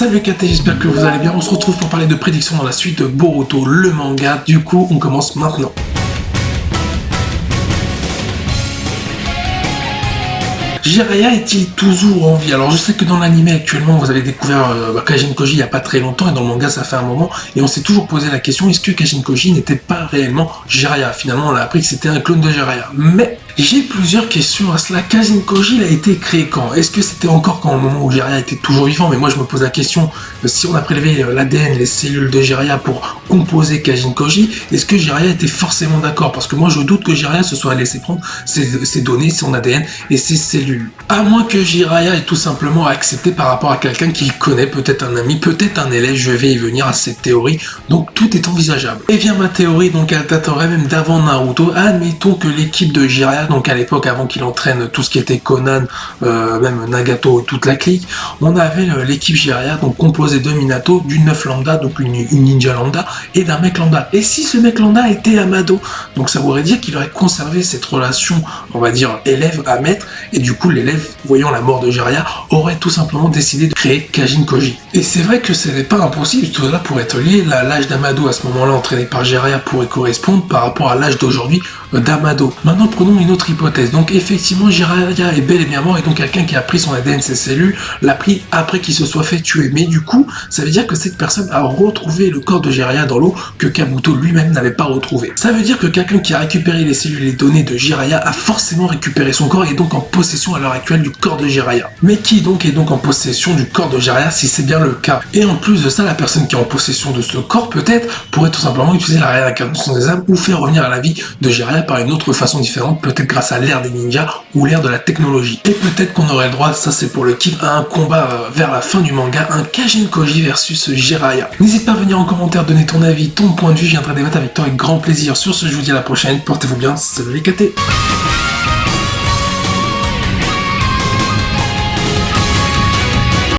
Salut KT, j'espère que vous allez bien. On se retrouve pour parler de prédictions dans la suite de Boruto, le manga. Du coup, on commence maintenant. Jiraiya est-il toujours en vie? Alors je sais que dans l'anime actuellement vous avez découvert Kajin Koji il n'y a pas très longtemps et dans le manga ça fait un moment et on s'est toujours posé la question est-ce que Kajin Koji n'était pas réellement Jiraiya? Finalement on a appris que c'était un clone de Jiraiya. Mais j'ai plusieurs questions à cela. Kajin Koji il a été créé quand? Est-ce que c'était encore quand au moment où Jiraiya était toujours vivant? Mais moi je me pose la question, si on a prélevé l'ADN, les cellules de Jiraiya pour composer Kajin Koji, est-ce que Jiraiya était forcément d'accord? Parce que moi je doute que Jiraiya se soit laissé prendre ses données, son ADN et ses cellules. À moins que Jiraiya ait tout simplement accepté par rapport à quelqu'un qu'il connaît, peut-être un ami, peut-être un élève, je vais y venir à cette théorie, donc tout est envisageable. Et bien ma théorie, donc elle daterait même d'avant Naruto, admettons que l'équipe de Jiraiya, donc à l'époque avant qu'il entraîne tout ce qui était Conan, même Nagato et toute la clique, on avait l'équipe Jiraiya, donc composée de Minato, d'une meuf lambda, donc une ninja lambda, et d'un mec lambda. Et si ce mec lambda était Amado, donc ça voudrait dire qu'il aurait conservé cette relation, on va dire, élève à maître, et du coup l'élève, voyant la mort de Jiraiya, aurait tout simplement décidé de créer Kajin Koji. Et c'est vrai que ce n'est pas impossible, tout cela pourrait être lié, l'âge d'Amado à ce moment-là entraîné par Jiraiya pourrait correspondre par rapport à l'âge d'aujourd'hui d'Amado. Maintenant prenons une autre hypothèse, donc effectivement Jiraiya est bel et bien mort et donc quelqu'un qui a pris son ADN, ses cellules, l'a pris après qu'il se soit fait tuer. Mais du coup, ça veut dire que cette personne a retrouvé le corps de Jiraiya dans l'eau que Kabuto lui-même n'avait pas retrouvé. Ça veut dire que quelqu'un qui a récupéré les cellules et les données de Jiraiya a forcément récupéré son corps et est donc en possession à l'heure actuelle du corps de Jiraiya. Mais qui donc est donc en possession du corps de Jiraiya si c'est bien le cas? Et en plus de ça, la personne qui est en possession de ce corps peut-être pourrait tout simplement utiliser la réincarnation des âmes ou faire revenir à la vie de Jiraiya par une autre façon différente, peut-être grâce à l'ère des ninjas ou l'ère de la technologie. Et peut-être qu'on aurait le droit, ça c'est pour le kiff, à un combat vers la fin du manga, un Kajin Koji versus Jiraiya. N'hésite pas à venir en commentaire, donner ton avis, ton point de vue, je viendrai débattre avec toi avec grand plaisir. Sur ce, je vous dis à la prochaine, portez-vous bien, salut les KT.